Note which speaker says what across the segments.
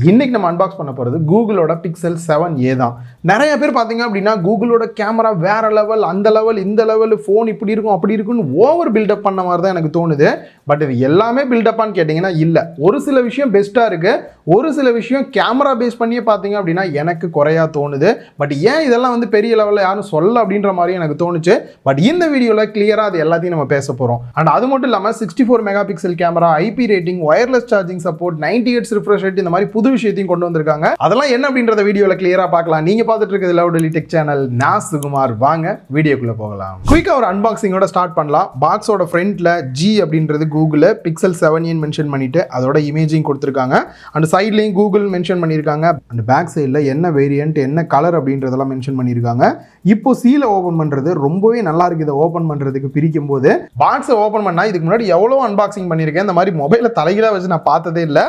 Speaker 1: இன்னைக்கு நம்ம அன்பாக்ஸ் பண்ண போகிறது கூகுளோட பிக்சல் 7a தான். நிறைய பேர் பார்த்தீங்க அப்படின்னா கூகுளோட கேமரா வேற லெவல், அந்த லெவல், இந்த லெவல், ஃபோன் இப்படி இருக்கும் அப்படி இருக்குன்னு ஓவர் பில்டப் பண்ண மாதிரி தான் எனக்கு தோணுது. பட் இது எல்லாமே பில்டப்பான்னு கேட்டிங்கன்னா இல்லை. ஒரு சில விஷயம் பெஸ்ட்டாக இருக்குது, ஒரு சில விஷயம் கேமரா பேஸ் பண்ணியே பார்த்தீங்க அப்படின்னா எனக்கு குறையா தோணுது. பட் ஏன் இதெல்லாம் வந்து பெரிய லெவலில் யாரும் சொல்ல அப்படின்ற மாதிரி எனக்கு தோணுச்சு. பட் இந்த வீடியோவில் கிளியராக அது எல்லாத்தையும் நம்ம பேச போகிறோம். அண்ட் அது மட்டும் இல்லாமல் 64 mega pixel camera, IP rating, wireless charging support, 90 hertz refresh rate, இந்த மாதிரி புது விஷயத்தையும் கொண்டு வந்திருக்காங்க. அதெல்லாம் என்ன அப்படின்றத வீடியோல கிளியரா பார்க்கலாம். நீங்க பார்த்துட்டு இருக்கிறது லவ்டலி டெக் சேனல். நான் சுகுமார். வாங்க வீடியோக்குள்ள போகலாம். குயிக்கா ஒரு அன்பாக்சிங்கோட ஸ்டார்ட் பண்ணலாம். பாக்ஸோட ஃப்ரண்ட்ல G அப்படின்றது கூகுள் பிக்சல் 7a மென்ஷன் பண்ணிட்டு அதோட இமேஜிங் கொடுத்திருக்காங்க. அண்ட் சைட்லயும் கூகுள் மென்ஷன் பண்ணிருக்காங்க. அண்ட் பேக் சைடுல என்ன வேரியன்ட், என்ன கலர் அப்படின்றதெல்லாம் மென்ஷன் பண்ணிருக்காங்க. இப்போ சீல ஓபன் பண்றது ரொம்பவே நல்லா இருக்கு. இதை ஓபன் பண்றதுக்கு பிரிக்கும் போது பாக்ஸை ஓபன் பண்ணா இதுக்கு முன்னாடி எவ்வளவு அன்பாக்சிங் பண்ணிருக்கேன், இந்த மாதிரி மொபைல தலைகீழா வச்சு நான் பார்த்ததே இல்லை.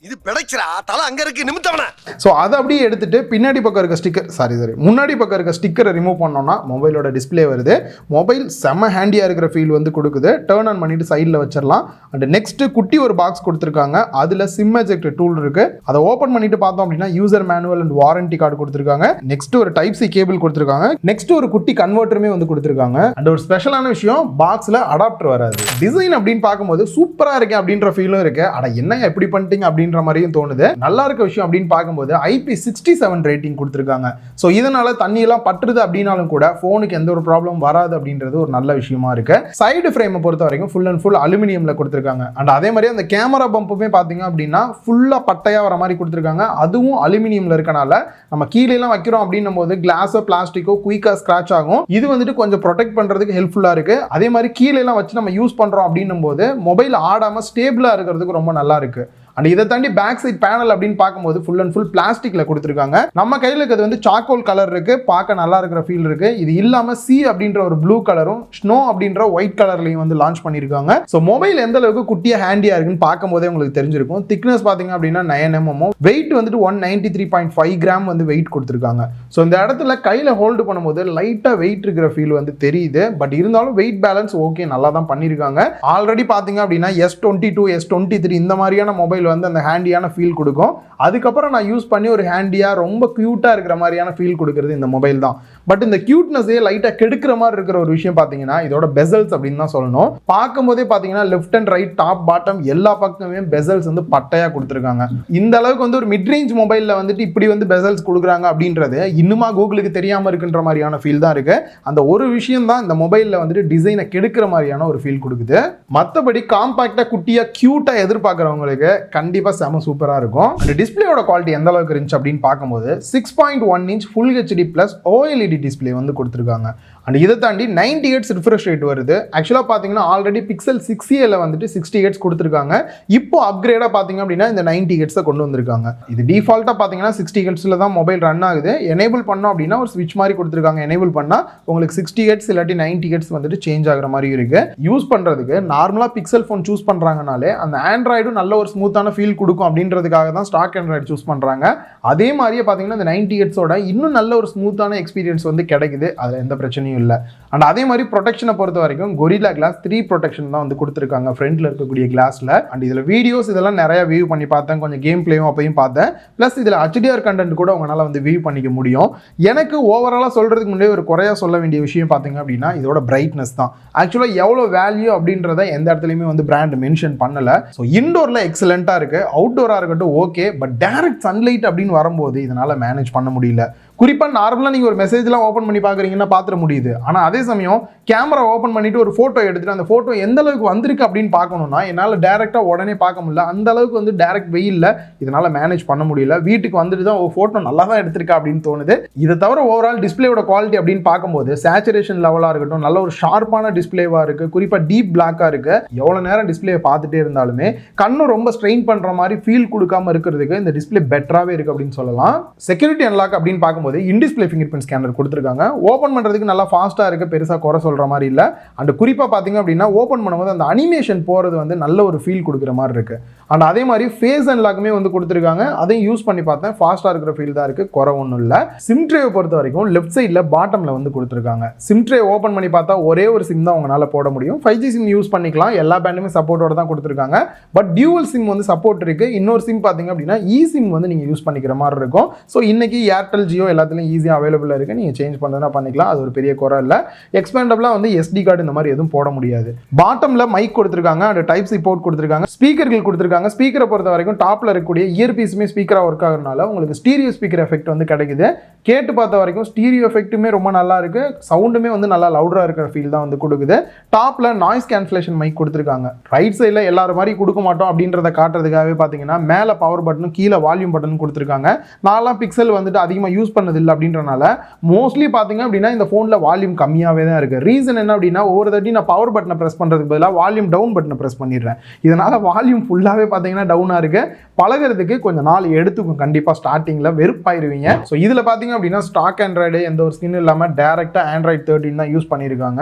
Speaker 2: இது பிடைச்சரா தலை அங்க இருக்கு நிமித்தவன.
Speaker 1: ஸோ அதை அப்படியே எடுத்துட்டு பின்னாடி பக்கம் இருக்க ஸ்டிக்கர் முன்னாடி பக்கம் இருக்க ஸ்டிக்கரை ரிமூவ் பண்ணோம்னா மொபைலோட டிஸ்பிளே வருது. மொபைல் செம்ம ஹேண்டியாக இருக்கிற ஃபீல் வந்து கொடுக்குது. டர்ன் ஆன் பண்ணிட்டு சைடில் வச்சிடலாம். அண்ட் நெக்ஸ்ட் குட்டி ஒரு பாக்ஸ் கொடுத்துருக்காங்க. அதில் சிம் எஜெக்ட் டூல் இருக்கு. அதை ஓப்பன் பண்ணிட்டு பார்த்தோம் அப்படின்னா user manual and warranty card கொடுத்துருக்காங்க. நெக்ஸ்ட் ஒரு டைப் சி கேபிள் கொடுத்துருக்காங்க. நெக்ஸ்ட் ஒரு குட்டி கன்வெர்ட்டருமே வந்து கொடுத்துருக்காங்க. அண்ட் ஒரு ஸ்பெஷலான விஷயம், பாக்ஸில் அடாப்டர் வராது. டிசைன் அப்படின்னு பார்க்கும்போது சூப்பராக இருக்கு அப்படின்ற ஃபீலும் இருக்கு. அட என்ன எப்படி பண்ணிட்டீங்க அப்படின்ற மாதிரியும் தோணுது. நல்லா இருக்க விஷயம் அப்படின்னு பார்க்கும்போது IP67 ரேட்டிங் கொடுத்திருக்காங்க. சோ இதனால தண்ணி எல்லாம் பற்றுது அப்படினாலும் கூட போனுக்கு எந்த ஒரு ப்ராப்ளம் வராது அப்படின்றது ஒரு நல்ல விஷயமா இருக்கு. சைடு ஃப்ரேமை பொறுத்த வரைக்கும் ஃபுல் அண்ட் ஃபுல் அலுமினியம்ல கொடுத்திருக்காங்க. அண்ட் அதே மாதிரி அந்த கேமரா பம்புமே பாத்தீங்க அப்படின்னா ஃபுல்லா பட்டையா வர மாதிரி கொடுத்திருக்காங்க. அதுவும் அலுமினியம்ல இருக்கனால நம்ம கீழே எல்லாம் வைக்கிறோம் அப்படின்னும் போது கிளாஸோ பிளாஸ்டிக்கோ குயிக்கா ஸ்கிராச் ஆகும். இது வந்துட்டு கொஞ்சம் ப்ரொடெக்ட் பண்றதுக்கு ஹெல்ப்ஃபுல்லா இருக்கு. அதே மாதிரி கீழே எல்லாம் வச்சு நம்ம யூஸ் பண்றோம் அப்படின்னும் போது மொபைல் ஆடாம ஸ்டேபிளா இருக்கிறதுக்கு ரொம்ப நல்லா இருக்கு. அண்ட் இதை தாண்டி பேக் சைட் பேனல் அப்படின்னு பார்க்கும்போது ஃபுல் அண்ட் ஃபுல் பிளாஸ்டிக்ல கொடுத்துருக்காங்க. நம்ம கையில் இருக்கிறது வந்து சார்கோல் கலர் இருக்கு, பார்க்க நல்லா இருக்கிற ஃபீல் இருக்கு. இது இல்லாம சி அப்படின்ற ஒரு ப்ளூ கலரும் ஸ்னோ அப்படின்ற ஒயிட் கலர்லையும் வந்து லான்ச் பண்ணிருக்காங்க. ஸோ மொபைல் எந்த அளவுக்கு குட்டியா ஹேண்டியா இருக்குன்னு பார்க்கும் போதே உங்களுக்கு தெரிஞ்சிருக்கும். திக்னஸ் பாத்தீங்க அப்படின்னா 9 mm, வெயிட் வந்துட்டு 193.5 கிராம் வந்து வெயிட் கொடுத்துருக்காங்க. ஸோ இந்த இடத்துல கையில ஹோல்டு பண்ணும்போது லைட்டா வெயிட் இருக்கிற ஃபீல் வந்து தெரியுது. பட் இருந்தாலும் வெயிட் பேலன்ஸ் ஓகே, நல்லா தான் பண்ணிருக்காங்க. ஆல்ரெடி பாத்தீங்க அப்படின்னா S22, S23 இந்த மாதிரியான மொபைல் வந்து அந்த ஹேண்டியான ஃபீல் கொடுக்கும். அதுக்கப்புறம் நான் யூஸ் பண்ணி ஒரு ஹேண்டியா ரொம்ப கியூட்டா இருக்கிற மாதிரியான ஃபீல் கொடுக்கிறது இந்த மொபைல் தான். பட் இந்த கியூட்னஸே லைட்டா கெடுக்கிற மாதிரி இருக்கிற ஒரு விஷயம் பாத்தீங்கன்னா இதோட பெசல்ஸ் அப்படின்னு தான் சொல்லணும். பார்க்கும் போதே பாத்தீங்கன்னா left and right, top bottom எல்லா பக்கமே பெசல்ஸ் வந்து பட்டையா கொடுத்துருக்காங்க. இந்த அளவுக்கு வந்து ஒரு மிட் ரேஞ்ச் மொபைல்ல வந்துட்டு இப்படி வந்து பெசல்ஸ் கொடுக்குறாங்க அப்படின்றது இன்னுமா கூகுளுக்கு தெரியாம இருக்குன்ற மாதிரியான ஃபீல் தான் இருக்கு. அந்த ஒரு விஷயம் தான் இந்த மொபைல்ல வந்துட்டு டிசைனை கெடுக்கிற மாதிரியான ஒரு ஃபீல் கொடுக்குது. மற்றபடி காம்பாக்டா குட்டியா கியூட்டா எதிர்பார்க்கறவங்களுக்கு கண்டிப்பா செம சூப்பரா இருக்கும். அந்த டிஸ்பிளேயோட குவாலிட்டி எந்த அளவுக்கு இருந்துச்சு அப்படின்னு பார்க்கும்போது 6.1 inch full HD plus OLED display வந்து கொடுத்துருக்காங்க. அண்ட் இதை தாண்டி 90 ஹெர்ட்ஸ் ரிஃப்ரெஷ் ரேட் வருது. ஆக்சுவலாக பார்த்தீங்கன்னா ஆல்ரெடி பிக்சல் 6a வந்துட்டு 60 ஹெர்ட்ஸ் கொடுத்துருக்காங்க. இப்போ அப்கிரேடாக பார்த்தீங்க அப்படின்னா இந்த 90 ஹெர்ட்ஸை கொண்டு வந்திருக்காங்க. இது டிஃபால்ட்டாக பார்த்தீங்கன்னா 60 ஹெர்ட்ஸில் தான் மொபைல் ரன் ஆகுது. எனேபிள் பண்ணோம் அப்படின்னா ஒரு ஸ்விட்ச் மாதிரி கொடுத்துருக்காங்க. எனேபிள் பண்ணால் உங்களுக்கு 60 ஹெர்ட்ஸ் இல்லாட்டி 90 ஹெர்ட்ஸ் வந்துட்டு சேஞ்ச் ஆகிற மாதிரி இருக்கு. யூஸ் பண்ணுறதுக்கு நார்மலாக பிக்சல் ஃபோன் சூஸ் பண்ணுறாங்கனாலே அந்த ஆண்ட்ராய்டும் நல்ல ஒரு ஸ்மூத்தான ஃபீல் கொடுக்கும் அப்படின்றதுக்காக தான் ஸ்டாக் ஆண்ட்ராய்டு சூஸ் பண்ணுறாங்க. அதே மாதிரியே பார்த்தீங்கன்னா இந்த 90 ஹெர்ட்ஸோட இன்னும் நல்ல ஒரு ஸ்மூத்தான எக்ஸ்பீரியன்ஸ் வந்து கிடைக்குது. அதில் எந்த பிரச்சனையும் இல்லை. அண்ட் அதே மாதிரி ப்ரொடெக்ஷனை பொறுத்த வரைக்கும் கொரில்லா கிளாஸ் 3 ப்ரொடெக்ஷன் தான் வந்து கொடுத்துருக்காங்க ஃப்ரண்ட்ல இருக்கக்கூடிய கிளாஸ்ல. அண்ட் இதுல வீடியோஸ் இதெல்லாம் நிறைய வியூ பண்ணி பார்த்தேன், கொஞ்சம் கேம் பிளேயும் அப்பயும் பார்த்தேன். பிளஸ் இதுல HDR கண்டென்ட் கூட உங்களால வந்து வியூ பண்ணிக்க முடியும். எனக்கு ஓவராலா சொல்றதுக்கு முன்னாடி ஒரு குறையா சொல்ல வேண்டிய விஷயம் பார்த்தீங்க அப்படின்னா இதோட பிரைட்னஸ் தான். ஆக்சுவலா எவ்வளவு வேல்யூ அப்படின்றத எந்த இடத்துலையுமே வந்து பிராண்ட் மென்ஷன் பண்ணல. ஸோ இன்டோர்ல எக்ஸலண்டா இருக்கு, அவுட்டோரா இருக்கட்டும் ஓகே. பட் டைரக்ட் சன்லைட் அப்படின்னு வரும்போது இதனால மேனேஜ் பண்ண முடியல. குறிப்பா நார்மலா நீங்க ஒரு மெசேஜ்லாம் ஓபன் பண்ணி பாக்குறீங்கன்னா பாத்துற முடியுது. ஆனா அதே சமயம் கேமரா ஓபன் பண்ணிட்டு ஒரு போட்டோ எடுத்துட்டு அந்த போட்டோ எந்த அளவுக்கு வந்திருக்கு அப்படின்னு பார்க்கணும்னா என்னால டைரக்டா உடனே பார்க்க முடியல. அந்த அளவுக்கு வந்து டைரக்ட் வெயில்ல இதனால மேனேஜ் பண்ண முடியல. வீட்டுக்கு வந்துட்டு தான் போட்டோ நல்லா தான் எடுத்திருக்கா அப்படின்னு தோணுது. இதை தவிர ஓவரால் டிஸ்பிளேயோட குவாலிட்டி அப்படின்னு பார்க்கும்போது சேச்சுரேஷன் லெவலா இருக்கட்டும் நல்ல ஒரு ஷார்ப்பான டிஸ்பிளேவா இருக்கு. குறிப்பா டீப் பிளாக்கா இருக்கு. எவ்வளவு நேரம் டிஸ்பிளே பார்த்துட்டே இருந்தாலுமே கண்ணும் ரொம்ப ஸ்ட்ரெயின் பண்ற மாதிரி ஃபீல் கொடுக்காம இருக்கிறதுக்கு இந்த டிஸ்பிளே பெட்டராகவே இருக்கு அப்படின்னு சொல்லலாம். செக்யூரிட்டி அன்லாக் அப்படின்னு பார்க்கும்போது பண்ணும்போது இன்டிஸ்பிளே ஃபிங்கர் பிரிண்ட் ஸ்கேனர் கொடுத்துருக்காங்க. ஓப்பன் பண்ணுறதுக்கு நல்லா ஃபாஸ்ட்டாக இருக்குது, பெருசாக குறை சொல்கிற மாதிரி இல்லை. அண்ட் குறிப்பாக பார்த்தீங்க அப்படின்னா ஓப்பன் பண்ணும்போது அந்த அனிமேஷன் போகிறது வந்து நல்ல ஒரு ஃபீல் கொடுக்குற மாதிரி இருக்குது. அண்ட் அதே மாதிரி ஃபேஸ் அன்லாக்குமே வந்து கொடுத்துருக்காங்க. அதையும் யூஸ் பண்ணி பார்த்தேன், ஃபாஸ்ட்டாக இருக்கிற ஃபீல் தான் இருக்குது, குறை ஒன்றும் இல்லை. சிம் ட்ரேவை பொறுத்த வரைக்கும் லெஃப்ட் சைடில் பாட்டமில் வந்து கொடுத்துருக்காங்க. சிம் ட்ரே ஓப்பன் பண்ணி பார்த்தா ஒரே ஒரு சிம் தான் உங்களால் போட முடியும். 5G சிம் யூஸ் பண்ணிக்கலாம், எல்லா பேண்டுமே சப்போர்ட்டோட தான் கொடுத்துருக்காங்க. பட் டியூவல் சிம் வந்து சப்போர்ட் இருக்குது. இன்னொரு சிம் பார்த்தீங்க அப்படின்னா சிம் வந்து நீங்கள் யூஸ் பண்ணிக்கிற மாதிரி இருக்கும். ஸோ இன்னைக்கு ஏர்டெல் ஜியோ எல்லாத்துலையும் ஈஸியாக அவைலபிளாக இருக்குது, நீங்கள் சேஞ்ச் பண்ணுறதுனா பண்ணிக்கலாம், அது ஒரு பெரிய குறை இல்லை. எக்ஸ்பேண்டபிளாக வந்து SD கார்டு இந்த மாதிரி எதுவும் போட முடியாது. பாட்டமில் மைக் கொடுத்துருக்காங்க, அண்ட் டைப் சி போர்ட் கொடுத்துருக்காங்க, ஸ்பீக்கர்கள் கொடுத்துருக்காங்க. ஸ்பீக்கரை பொறுத்த வரைக்கும் டாப்பில் இருக்கக்கூடிய இயர்பீஸுமே ஸ்பீக்கராக ஒர்க் ஆகுறதுனால உங்களுக்கு ஸ்டீரியோ ஸ்பீக்கர் எஃபெக்ட் வந்து கிடைக்குது. கேட்டு பார்த்த வரைக்கும் ஸ்டீரியோ எஃபெக்ட்டுமே ரொம்ப நல்லா இருக்கு, சவுண்டுமே வந்து நல்லா லவுடராக இருக்கிற ஃபீல் தான் வந்து கொடுக்குது. டாப்பில் நாய்ஸ் கேன்சலேஷன் மைக் கொடுத்துருக்காங்க. ரைட் சைடில் எல்லாரும் மாதிரி கொடுக்க மாட்டோம் அப்படின்றத காட்டுறதுக்காகவே பார்த்தீங்கன்னா மேலே பவர் பட்டனும் கீழே வால்யூம் பட்டன் கொடுத்துருக்காங்க. நான்லாம் பிக்சல் வந்துட்டு அதிகமாக யூஸ் பண்ணதில்லை அப்படின்றனால மோஸ்ட்லி பார்த்தீங்க அப்படின்னா இந்த ஃபோனில் வால்யூம் கம்மியாகவே தான் இருக்குது. ரீசன் என்ன அப்படின்னா ஒவ்வொரு தாட்டி நான் பவர் பட்டனை ப்ரெஸ் பண்ணுறதுக்கு பதிலாக வால்யூம் டவுன் பட்டனை ப்ரெஸ் பண்ணிடுறேன். இதனால் வால்யூம் ஃபுல்லாகவே பார்த்தீங்கன்னா டவுனாக இருக்குது. பழகிறதுக்கு கொஞ்சம் நாள் எடுத்துக்கும், கண்டிப்பாக ஸ்டார்டிங்கில் வெறுப்பாயிருவீங்க. ஸோ இதில் பார்த்தீங்க அப்படின்னா ஸ்டாக் ஆண்ட்ராய்டு எந்த ஒரு ஸ்கின் இல்லாமல் டேரெக்டாக ஆண்ட்ராய்டு 13 தான் யூஸ் பண்ணியிருக்காங்க.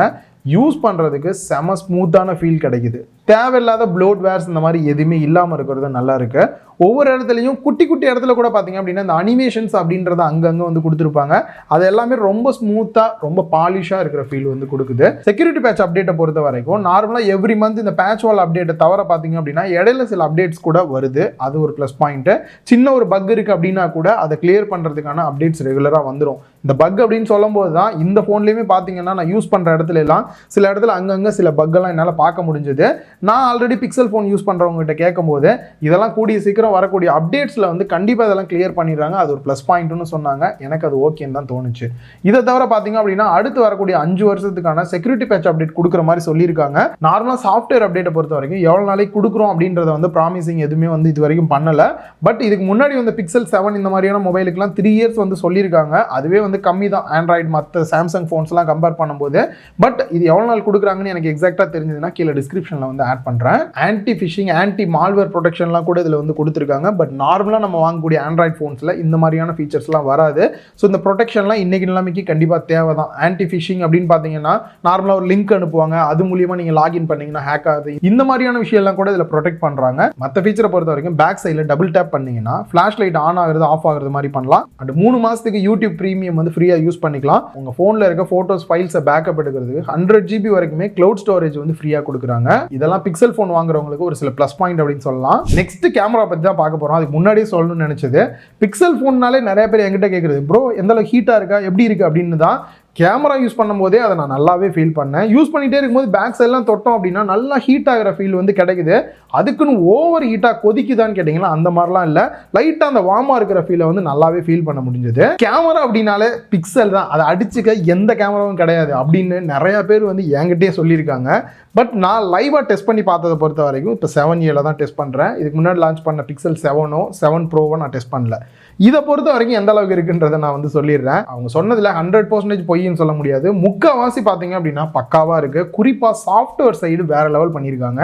Speaker 1: யூஸ் பண்ணுறதுக்கு செம ஸ்மூத்தான ஃபீல் கிடைக்குது. தேவையில்லாத ப்ளோட்வேர்ஸ் இந்த மாதிரி எதுவுமே இல்லாமல் இருக்கிறது நல்லா இருக்கு. ஒவ்வொரு இடத்துலையும் குட்டி குட்டி இடத்துல கூட பார்த்தீங்க அப்படின்னா இந்த அனிமேஷன்ஸ் அப்படின்றத அங்கங்கே வந்து கொடுத்துருப்பாங்க. அது எல்லாமே ரொம்ப ஸ்மூத்தாக ரொம்ப பாலிஷாக இருக்கிற ஃபீல் வந்து கொடுக்குது. செக்யூரிட்டி பேட்ச் அப்டேட்டை பொறுத்த வரைக்கும் நார்மலாக எவ்ரி மந்த் இந்த பேட்ச் வால் அப்டேட்டை தவிர பார்த்தீங்க அப்படின்னா இடையில சில அப்டேட்ஸ் கூட வருது, அது ஒரு ப்ளஸ் பாயிண்ட்டு. சின்ன ஒரு பக் இருக்குது அப்படின்னா கூட அதை கிளியர் பண்ணுறதுக்கான அப்டேட்ஸ் ரெகுலராக வந்துடும். இந்த பக் அப்படின்னு சொல்லும்போது தான் இந்த ஃபோன்லேயுமே பார்த்தீங்கன்னா நான் யூஸ் பண்ணுற இடத்துல எல்லாம் சில இடத்துல அங்கங்கே சில பக்கெல்லாம் என்னால் பார்க்க முடிஞ்சது. நான் ஆல்ரெடி பிக்சல் ஃபோன் யூஸ் பண்ணுறவங்ககிட்ட கேட்கும்போது இதெல்லாம் கூடிய சீக்கிரம் வரக்கூடிய அப்டேட்ஸில் வந்து கண்டிப்பாக இதெல்லாம் கிளியர் பண்ணிடுறாங்க, அது ஒரு ப்ளஸ் பாயிண்ட்னு சொன்னாங்க. எனக்கு அது ஓகேன்னு தான் தோணுச்சு. இதை தவிர பார்த்தீங்க அப்படின்னா அடுத்து வரக்கூடிய 5 வருஷத்துக்கான செக்யூரிட்டி பேட்ச் அப்டேட் கொடுக்குற மாதிரி சொல்லியிருக்காங்க. நார்மலாக சாஃப்ட்வேர் அப்டேட்டை பொறுத்த வரைக்கும் எவ்வளோ நாளைக்கு கொடுக்குறோம் அப்படின்றத வந்து ப்ராமிசிங் எதுவுமே வந்து இது வரைக்கும் பண்ணலை. பட் இதுக்கு முன்னாடி வந்து பிக்சல் 7 இந்த மாதிரியான மொபைலுக்குலாம் 3 இயர்ஸ் வந்து சொல்லியிருக்காங்க. அதுவே வந்து கம்மி தான் ஆண்ட்ராய்டு மற்ற சாம்சங் ஃபோன்ஸ்லாம் கம்பேர் பண்ணும்போது. பட் இது எவ்வளோ நாள் கொடுக்குறாங்கன்னு எனக்கு எக்ஸாக்டாக தெரிஞ்சதுன்னா கீழே டிஸ்கிரிப்ஷனில் வந்து ஆட் பண்ணுறேன். ஆன்டி ஃபிஷிங் ஆன்டி மால்வேர் ப்ரொடெக்ஷன்லாம் கூட இதில் வந்து கொடுத்துருக்காங்க. பட் நார்மலாக நம்ம வாங்கக்கூடிய ஆண்ட்ராய்ட் ஃபோன்ஸில் இந்த மாதிரியான ஃபீச்சர்ஸ்லாம் வராது. ஸோ இந்த ப்ரொடெக்ஷன்லாம் இன்றைக்கி நிலைமைக்கு கண்டிப்பாக தேவை தான். ஆன்டி ஃபிஷிங் அப்படின்னு பார்த்தீங்கன்னா நார்மலாக ஒரு லிங்க் அனுப்புவாங்க, அது மூலியமாக நீங்கள் லாகின் பண்ணிங்கன்னா ஹேக் ஆகுது, இந்த மாதிரியான விஷயம்லாம் கூட இதில் ப்ரொடெக்ட் பண்ணுறாங்க. மற்ற ஃபீச்சரை பொறுத்த வரைக்கும் பேக் சைடில் டபுள் டேப் பண்ணிங்கன்னா ஃப்ளாஷ் லைட் ஆன் ஆகுறது ஆஃப் ஆகுறது மாதிரி பண்ணலாம். அண்ட் 3 மாதத்துக்கு யூடியூப் ப்ரீமியம் வந்து ஃப்ரீயாக யூஸ் பண்ணிக்கலாம். உங்கள் ஃபோனில் இருக்க ஃபோட்டோஸ் ஃபைல்ஸை பேக்கப் எடுக்கிறதுக்கு 100 GB வரைக்குமே க்ளவுட் ஸ்டோரேஜ் வந்து ஃப்ரீயாக கொடுக்குறாங்க. இதெல்லாம் பிக்சல் ஃபோன் வாங்குறவங்களுக்கு ஒரு சில ப்ளஸ் பாயிண்ட் அப்படின்னு சொல்லலாம். நெக்ஸ்ட் கேமரா பற்றி தான் பார்க்க போகிறோம். அதுக்கு முன்னாடியே சொல்லணும்னு நினச்சது, பிக்சல் ஃபோன்னாலே நிறைய பேர் என்கிட்ட கேட்குறது ப்ரோ எந்த அளவுக்கு ஹீட்டாக இருக்கா எப்படி இருக்குது அப்படின்னு தான். கேமரா யூஸ் பண்ணும்போதே அதை நான் நல்லாவே ஃபீல் பண்ணேன். யூஸ் பண்ணிகிட்டே இருக்கும்போது பேக் சைட்லாம் தொட்டோம் அப்படின்னா நல்லா ஹீட் ஆகிற ஃபீல் வந்து கிடைக்குது. அதுக்குன்னு ஓவர் ஹீட்டாக கொதிக்குதான்னு கேட்டிங்கன்னா அந்த மாதிரிலாம் இல்லை, லைட்டாக அந்த வார்மாக இருக்கிற ஃபீலை வந்து நல்லாவே ஃபீல் பண்ண முடிஞ்சது. கேமரா அப்படின்னாலே பிக்சல் தான், அதை அடிச்சுக்க எந்த கேமராவும் கிடையாது அப்படின்னு நிறையா பேர் வந்து என்கிட்டே சொல்லியிருக்காங்க. பட் நான் லைவாக டெஸ்ட் பண்ணி பார்த்ததை பொறுத்த வரைக்கும் இப்போ 7A தான் டெஸ்ட் பண்ணுறேன். இதுக்கு முன்னாடி லான்ச் பண்ண பிக்சல் 7 Pro நான் டெஸ்ட் பண்ணல. இதை பொறுத்த வரைக்கும் எந்த அளவுக்கு இருக்குன்றதை நான் வந்து சொல்லிடுறேன். அவங்க சொன்னதில் 100% பொய்ன்னு சொல்ல முடியாது. முக்கால்வாசி பார்த்தீங்க அப்படின்னா பக்காவாக இருக்குது. குறிப்பாக சாஃப்ட்வேர் சைடு வேறு லெவல் பண்ணியிருக்காங்க.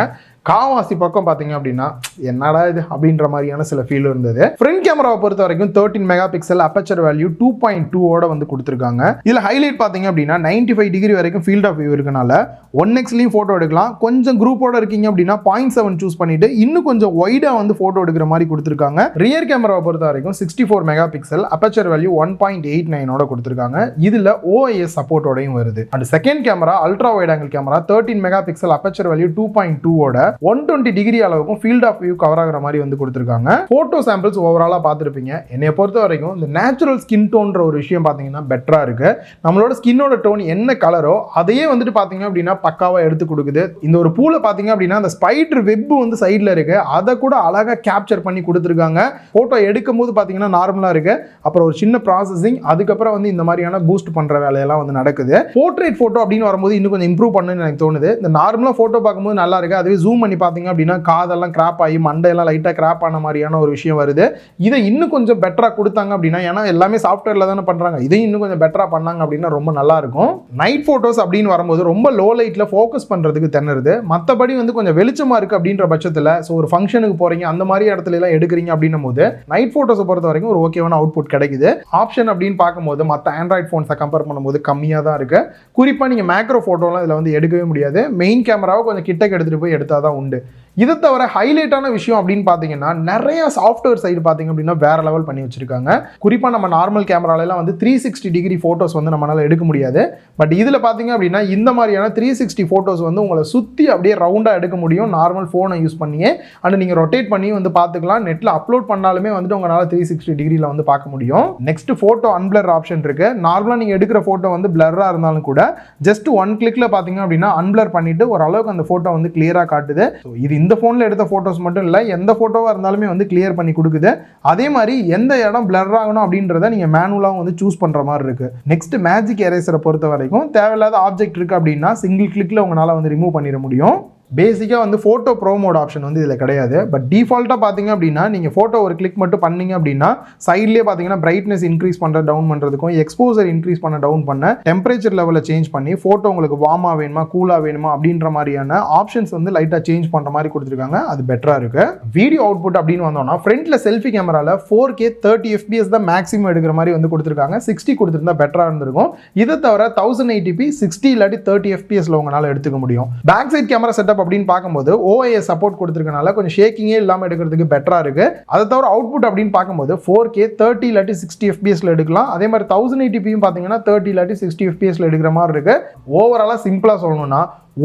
Speaker 1: காவாசி பக்கம் பார்த்தீங்க அப்படின்னா என்னடா இது அப்படின்ற மாதிரியான சில ஃபீல் இருந்தது. ஃப்ரண்ட் கேமராவை பொறுத்த வரைக்கும் 13 மெகா பிக்சல் அப்பச்சர் வேல்யூ 2.2 வந்து கொடுத்துருக்காங்க. இதில் ஹைலைட் பார்த்தீங்க அப்படின்னா 95 டிகிரி வரைக்கும் ஃபீல்ட் ஆஃப் வியூ இருக்கனால 1xலையும் ஃபோட்டோ எடுக்கலாம். கொஞ்சம் குரூப்போட இருக்கீங்க அப்படின்னா 0.7 சூஸ் பண்ணிட்டு இன்னும் கொஞ்சம் ஒய்டாக வந்து ஃபோட்டோ எடுக்கிற மாதிரி கொடுத்துருக்காங்க. ரியர் கேமராவை பொறுத்த வரைக்கும் 64 மெகா பிக்சல் அப்பச்சர் வேல்யூ 1.89 கொடுத்துருக்காங்க. இதில் OIS சப்போர்ட்டோடையும் வருது. And second camera ultra wide angle camera 13 mega pixel aperture value 2.2 120 degree அளவுக்கும் ஃபீல்ட் ஆஃப் வியூ கவர் ஆகிற மாதிரி வந்து கொடுத்துருக்காங்க. போட்டோ சாம்பிள்ஸ் ஓவராலாக பார்த்துருப்பீங்க. என்னைய பொறுத்த வரைக்கும் இந்த நேச்சுரல் ஸ்கின் டோன்ற ஒரு விஷயம் பார்த்தீங்கன்னா பெட்டராக இருக்கு. நம்மளோட ஸ்கின்னோட டோன் என்ன கலரோ அதையே வந்துட்டு பார்த்தீங்க அப்படின்னா பக்காவாக எடுத்து கொடுக்குது. இந்த ஒரு பூல பார்த்தீங்க அப்படின்னா அந்த ஸ்பைடர் வெப் வந்து சைடில் இருக்கு, அதை கூட அழகாக கேப்சர் பண்ணி கொடுத்துருக்காங்க. போட்டோ எடுக்கும் போது பார்த்தீங்கன்னா நார்மலாக இருக்கு. அப்புறம் ஒரு சின்ன ப்ராசஸிங், அதுக்கப்புறம் வந்து இந்த மாதிரியான பூஸ்ட் பண்ணுற வேலையெல்லாம் வந்து நடக்குது. போர்ட்ரேட் ஃபோட்டோ அப்படின்னு வரும்போது இன்னும் கொஞ்சம் இம்ப்ரூவ் பண்ணுன்னு எனக்கு தோணுது. இந்த நார்மலாக ஃபோட்டோ பார்க்கும்போது நல்லா இருக்கு, அதுவே ஜூம் பண்ணி பார்த்தீங்க அப்படின்னா காதெல்லாம் கிராப் ஆகி மண்டையெல்லாம் லைட்டாக கிராப் ஆன மாதிரியான ஒரு விஷயம் வருது. இதை இன்னும் கொஞ்சம் பெட்டராக கொடுத்தாங்க அப்படின்னா, ஏன்னா எல்லாமே சாஃப்ட்வேரில் தானே பண்ணுறாங்க, இதையும் இன்னும் கொஞ்சம் பெட்டராக பண்ணாங்க அப்படின்னா ரொம்ப நல்லா இருக்கும். நைட் ஃபோட்டோஸ் அப்படின்னு வரும்போது ரொம்ப லோ லைட்டில் ஃபோக்கஸ் பண்ணுறதுக்கு திணறுது. மற்றபடி வந்து கொஞ்சம் வெளிச்சமாக இருக்குது அப்படின்ற பட்சத்தில் ஸோ ஒரு ஃபங்க்ஷனுக்கு போகிறீங்க அந்த மாதிரி இடத்துல எல்லாம் எடுக்கிறீங்க அப்படின்னும் போது நைட் ஃபோட்டோஸை பொறுத்த வரைக்கும் ஒரு ஓகேவான அவுட்புட் கிடைக்குது. ஆப்ஷன் அப்படின்னு பார்க்கும்போது மற்ற ஆண்ட்ராய்ட் ஃபோன்ஸை கம்பேர் பண்ணும்போது கம்மியாக தான் இருக்கு. குறிப்பாக நீங்கள் மேக்ரோ ஃபோட்டோலாம் இதில் வந்து எடுக்கவே முடியாது. மெயின் கேமராவை கொஞ்சம் கிட்டக்கு எடுத்துகிட்டு போய் எடுத்தால் தான் உண்டு. இதை தவிர ஹைலைட்டான விஷயம் அப்படின்னு பார்த்தீங்கன்னா நிறைய சாஃப்ட்வேர் சைடு பார்த்தீங்க அப்படின்னா வேற லெவல் பண்ணி வச்சிருக்காங்க. குறிப்பாக நம்ம நார்மல் கேமராலாம் வந்து 360 டிகிரி ஃபோட்டோஸ் வந்து நம்மளால எடுக்க முடியாது. பட் இதில் பார்த்தீங்க அப்படின்னா இந்த மாதிரியான 360 ஃபோட்டோஸ் வந்து உங்களை சுற்றி அப்படியே ரவுண்டாக எடுக்க முடியும் நார்மல் ஃபோனை யூஸ் பண்ணியே. அண்ட் நீங்கள் ரொட்டேட் பண்ணி வந்து பார்த்துக்கலாம். நெட்டில் அப்லோட் பண்ணாலுமே வந்துட்டு உங்களால் 360 டிகிரியில் வந்து பார்க்க முடியும். நெக்ஸ்ட் ஃபோட்டோ அன்பிளர் ஆப்ஷன் இருக்கு. நார்மலாக நீங்கள் எடுக்கிற ஃபோட்டோ வந்து பிளராக இருந்தாலும் கூட ஜஸ்ட் ஒன் கிளிக்ல பார்த்தீங்க அப்படின்னா அன்பிளர் பண்ணிட்டு ஓரளவுக்கு அந்த ஃபோட்டோ வந்து கிளியராக காட்டுது. ஸோ இது இந்த ஃபோனில் எடுத்த ஃபோட்டோஸ் மட்டும் இல்லை, எந்த ஃபோட்டோவாக இருந்தாலுமே வந்து கிளியர் பண்ணி கொடுக்குது. அதே மாதிரி எந்த இடம் பிளர் ஆகணும் அப்படின்றத நீங்கள் மேனுவலாக வந்து சூஸ் பண்ணுற மாதிரி இருக்கு. நெக்ஸ்ட் மேஜிக் எரேசரை பொறுத்த வரைக்கும் தேவையில்லாத ஆப்ஜெக்ட் இருக்கு அப்படின்னா சிங்கிள் கிளிக்ல உங்களால் வந்து ரிமூவ் பண்ணிட முடியும். பேசிக்காக வந்து ஃபோட்டோ ப்ரோ மோட் ஆப்ஷன் வந்து இதில் கிடையாது. பட் டிஃபால்ட்டாக பார்த்தீங்க அப்படின்னா நீங்கள் ஃபோட்டோ ஒரு கிளிக் மட்டும் பண்ணீங்க அப்படின்னா சைட்லேயே பார்த்தீங்கன்னா பிரைட்னஸ் இன்க்ரீஸ் பண்ணுற டவுன் பண்ணுறதுக்கும் எக்ஸ்போசர் இன்க்ரீஸ் பண்ண டவுன் பண்ண டெம்பரேச்சர் லெவலில் சேஞ்ச் பண்ணி ஃபோட்டோ உங்களுக்கு வார்மாக வேணுமா கூலாக வேணுமா அப்படின்ற மாதிரியான ஆப்ஷன்ஸ் வந்து லைட்டாக சேஞ்ச் பண்ணுற மாதிரி கொடுத்துருக்காங்க. அது பெட்டராக இருக்கு. வீடியோ அவுட்புட் அப்படின்னு வந்தோம்னா ஃப்ரண்ட்டில் செல்ஃபி கேமராவில் 4K 30 FPS தான் மேக்ஸிமம் எடுக்கிற மாதிரி வந்து கொடுத்துருக்காங்க. 60 கொடுத்துருந்தா பெட்டராக இருந்திருக்கும். இதை தவிர 1080p 60 இல்லாட்டி 30 FPSல உங்களால் எடுத்துக்க முடியும். பேக் சைட் கேமரா செட்டப் அப்படின்னு பார்க்கும்போது OIS சப்போர்ட் கொடுத்திருக்கனால கொஞ்சம் ஷேக்கிங்கே இல்லாம எடுக்கிறதுக்கு பெட்டரா இருக்கு. அதை தவிர அவுட்புட் அப்படின்னு பார்க்கும்போது 4K 30 இல்லாட்டி 60 FPSல எடுக்கலாம். அதே மாதிரி 1080p பார்த்தீங்கன்னா 30 இல்லாட்டி 60 FPSல எடுக்கிற மாதிரி இருக்கு. ஓவராலா சிம்பிளா சொல்லணும்னா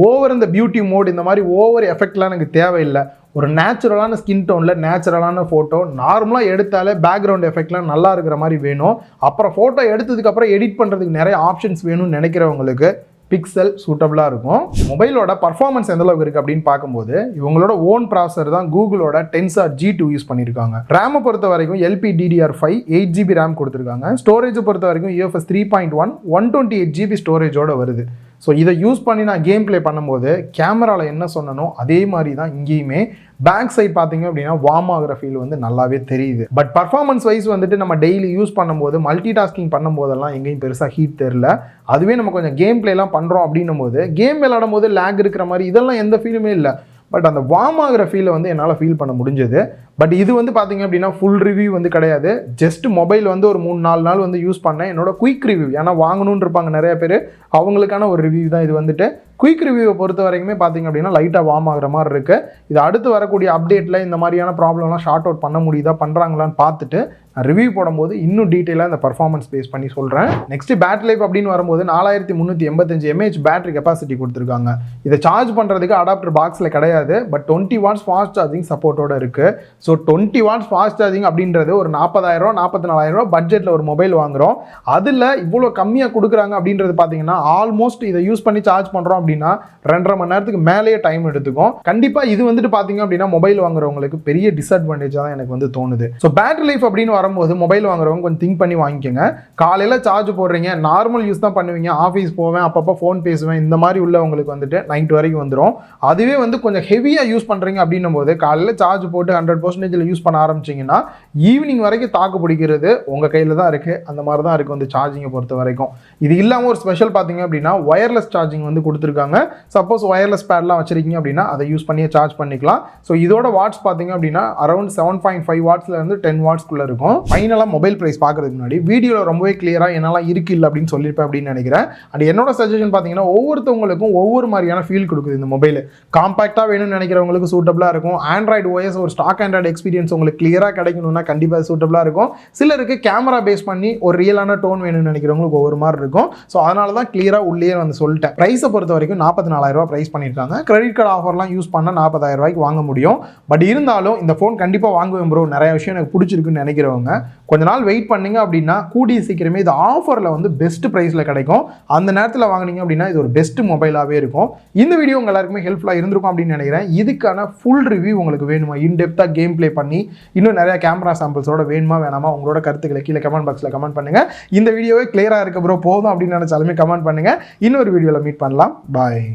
Speaker 1: ஓவர் இந்த பியூட்டி மோட் இந்த மாதிரி ஓவர் எஃபெக்ட்லாம் எனக்கு தேவையில்லை. ஒரு நேச்சுரலான ஸ்கின் டோனில் நேச்சுரலான ஃபோட்டோ நார்மலாக எடுத்தாலே பேக்ரவுண்ட் எஃபெக்ட்லாம் நல்லா இருக்கிற மாதிரி வேணும். அப்புறம் ஃபோட்டோ எடுத்ததுக்கப்புறம் எடிட் பண்ணுறதுக்கு நிறைய ஆப்ஷன்ஸ் வேணும்னு நினைக்கிறவங்களுக்கு பிக்சல் சூட்டபிளாக இருக்கும். மொபைலோட பர்ஃபார்மன்ஸ் எந்த அளவுக்கு இருக்குது அப்படின்னு பார்க்கும்போது இவங்களோட ஓன் ப்ராசர் தான் கூகுளோட Tensor G2 யூஸ் பண்ணியிருக்காங்க. ரேமை பொறுத்த வரைக்கும் LPDDR5 8GB ரேம் கொடுத்துருக்காங்க. ஸ்டோரேஜை பொறுத்த வரைக்கும் UFS 3.1 128GB ஸ்டோரேஜோட வருது. ஸோ இதை யூஸ் பண்ணி நான் கேம் பிளே பண்ணும்போது கேமராவில் என்ன சொன்னனோ அதே மாதிரி தான் இங்கேயுமே பேக் சைட் பார்த்தீங்க அப்படின்னா வார்ம் ஆகிற ஃபீல் வந்து நல்லாவே தெரியுது. பட் பர்ஃபார்மன்ஸ் வைஸ் வந்துட்டு நம்ம டெய்லி யூஸ் பண்ணும்போது மல்டி டாஸ்கிங் பண்ணும்போதெல்லாம் எங்கேயும் பெருசாக ஹீட் தெரியல. அதுவே நம்ம கொஞ்சம் கேம் பிளேலாம் பண்ணுறோம் அப்படின்னும் போது கேம் விளையாடும் போது லேக் இருக்கிற மாதிரி இதெல்லாம் எந்த ஃபீலுமே இல்லை. பட் அந்த வார்ம் ஆகிற ஃபீலை வந்து என்னால் ஃபீல் பண்ண முடிஞ்சது. பட் இது வந்து பார்த்தீங்க அப்படின்னா ஃபுல் ரிவ்யூ வந்து கிடையாது. ஜஸ்ட் மொபைல் வந்து ஒரு 3-4 நாள் வந்து யூஸ் பண்ணேன். என்னோட குயிக் ரிவ்யூ, ஏன்னா வாங்கணும்னு இருப்பாங்க நிறைய பேர், அவங்களுக்கான ஒரு ரிவ்யூ தான் இது. வந்துட்டு குயிக் ரிவ்யூவை பொறுத்த வரைக்குமே பார்த்தீங்க அப்படின்னா லைட்டாக வார்ம் ஆகிற மாதிரி இருக்கு. இது அடுத்து வரக்கூடிய அப்டேட்டில் இந்த மாதிரியான ப்ராப்ளம்லாம் ஷார்ட் அவுட் பண்ண முடியுதா பண்ணுறாங்களான்னு பார்த்துட்டு நான் ரிவ்யூ போடும்போது இன்னும் டீட்டெயிலாக இந்த பர்ஃபார்மன்ஸ் பேஸ் பண்ணி சொல்கிறேன். நெக்ஸ்ட் பேட்டரி லைஃப் அப்படின்னு வரும்போது 4385 mAh பேட்டரி கெப்பாசிட்டி கொடுத்துருக்காங்க. இதை சார்ஜ் பண்ணுறதுக்கு அடாப்டர் பாக்ஸில் கிடையாது. பட் 20 வாட்ஸ் ஃபாஸ்ட் சார்ஜிங் சப்போர்ட்டோட இருக்குது. ஸோ 20 வாட்ஸ் ஃபாஸ்ட் சார்ஜிங் அப்படின்றது ஒரு 40,000 44,000 பட்ஜெட்டில் ஒரு மொபைல் வாங்குகிறோம். அதில் இவ்வளோ கம்மியாக கொடுக்குறாங்க அப்படின்றது பார்த்தீங்கன்னா ஆல்மோஸ்ட் இதை யூஸ் பண்ணி சார்ஜ் பண்ணுறோம் அப்படின்னா 2.5 மணி நேரத்துக்கு மேலேயே டைம் எடுத்துக்கும். கண்டிப்பாக இது வந்துட்டு பார்த்தீங்க அப்படின்னா மொபைல் வாங்குறவங்களுக்கு பெரிய டிஸ்அட்வான்டேஜாக தான் எனக்கு வந்து தோணுது. ஸோ பேட்டரி லைஃப் அப்படின்னு வரும்போது மொபைல் வாங்குறவங்க கொஞ்சம் திங்க் பண்ணி வாங்கிக்கோங்க. காலையில் சார்ஜ் போடுறீங்க, நார்மல் யூஸ் தான் பண்ணுவீங்க, ஆஃபீஸ் போவேன், அப்பப்போ ஃபோன் பேசுவேன், இந்த மாதிரி உள்ளவங்களுக்கு வந்துட்டு நைட் வரைக்கும் வந்துடும். அதுவே வந்து கொஞ்சம் ஹெவியாக யூஸ் பண்ணுறீங்க அப்படின்னும் போது காலையில் சார்ஜ் போட்டு 100% யூஸ் பண்ண ஆரம்பிச்சிங்கன்னா ஈவினிங் வரைக்கும் தாக்கு பிடிக்கிறது உங்கள் கையில் தான் இருக்குது. அந்த மாதிரி தான் இருக்குது வந்து சார்ஜிங்கை பொறுத்த வரைக்கும். இது இல்லாமல் ஒரு ஸ்பெஷல் பார்த்தீங்க அப்படின்னா ஒயர்லெஸ் சார்ஜிங் வந்து கொடுத்துருக்காங்க. சப்போஸ் ஒயர்லெஸ் பேட்லாம் வச்சிருக்கீங்க அப்படின்னா அதை யூஸ் பண்ணியே சார்ஜ் பண்ணிக்கலாம். ஸோ இதோட வாட்ஸ் பார்த்தீங்க அப்படின்னா அரௌண்ட் 7.5 வாட்ஸ்லேருந்து 10 வாட்ஸ்க்குள்ளே இருக்கும். ஃபைனலாக மொபைல் ப்ரைஸ் பார்க்கறதுக்கு முன்னாடி வீடியோவில் ரொம்பவே கிளியராக என்னால் இருக்கு இல்லை அப்படின்னு சொல்லியிருப்பேன் அப்படின்னு நினைக்கிறேன். அண்ட் என்னோட சஜஷன் பார்த்தீங்கன்னா ஒவ்வொருத்தவங்களுக்கும் ஒவ்வொரு மாதிரியான ஃபீல் கொடுக்குது இந்த மொபைல். காம்பாக்டாக வேணும்னு நினைக்கிறவங்களுக்கு சூட்டபிளாக இருக்கும். ஆண்ட்ராய்டு OS ஒரு ஸ்டாக் ஆண்ட்ராய்டு எக்ஸ்பீரியன்ஸ் உங்களுக்கு கிளியராக கிடைக்கணும்னா கண்டிப்பாக சூட்டபிளாக இருக்கும். சிலருக்கு கேமரா பேஸ் பண்ணி ஒரு ரியலான டோன் வேணும்னு நினைக்கிறவங்களுக்கு ஒவ்வொரு மாதிரி இருக்கும். ஸோ அதனால தான் கிளியராக உள்ளே வந்து சொல்லிட்டேன். ப்ரைஸை பொறுத்த வரைக்கும் 44,000 ரூபா ப்ரைஸ் பண்ணியிருக்காங்க. கிரெடிட் கார்டு ஆஃபர்லாம் யூஸ் பண்ணால் 40,000 ரூபாய்க்கு வாங்க முடியும். பட் இருந்தாலும் இந்த ஃபோன் கண்டிப்பாக வாங்குவேன் ப்ரோ, நிறைய விஷயம் எனக்கு பிடிச்சிருக்குன்னு நினைக்கிறவங்க கொஞ்ச நாள் வெயிட் பண்ணீங்க அப்படின்னா கூடிய சீக்கிரமே இது ஆஃபரில் வந்து பெஸ்ட் ப்ரைஸில் கிடைக்கும். அந்த நேரத்தில் வாங்கினீங்க அப்படின்னா இது ஒரு பெஸ்ட் மொபைலாகவே இருக்கும். இந்த வீடியோ உங்கள் எல்லாருக்குமே ஹெல்ப்ஃபுல்லாக இருந்திருக்கும் அப்படின்னு நினைக்கிறேன். இதுக்கான ஃபுல் ரிவ்யூ உங்களுக்கு வேணுமா, இன்டெப்த்தாக கேம் ப்ளே பண்ணி இன்னும் நிறைய கேமரா சாம்பிள்ஸோட வேணுமா வேணாமா உங்களோட கருத்துக்களை கீழே கமெண்ட் பாக்ஸில் கமெண்ட் பண்ணுங்கள். இந்த வீடியோவே கிளியராக இருக்க ப்ரோ போதும் அப்படின்னு நினச்சாலுமே கமெண்ட் பண்ணுங்கள். இன்னொரு வீடியோவில் மீட் பண்ணலாம். பாய்.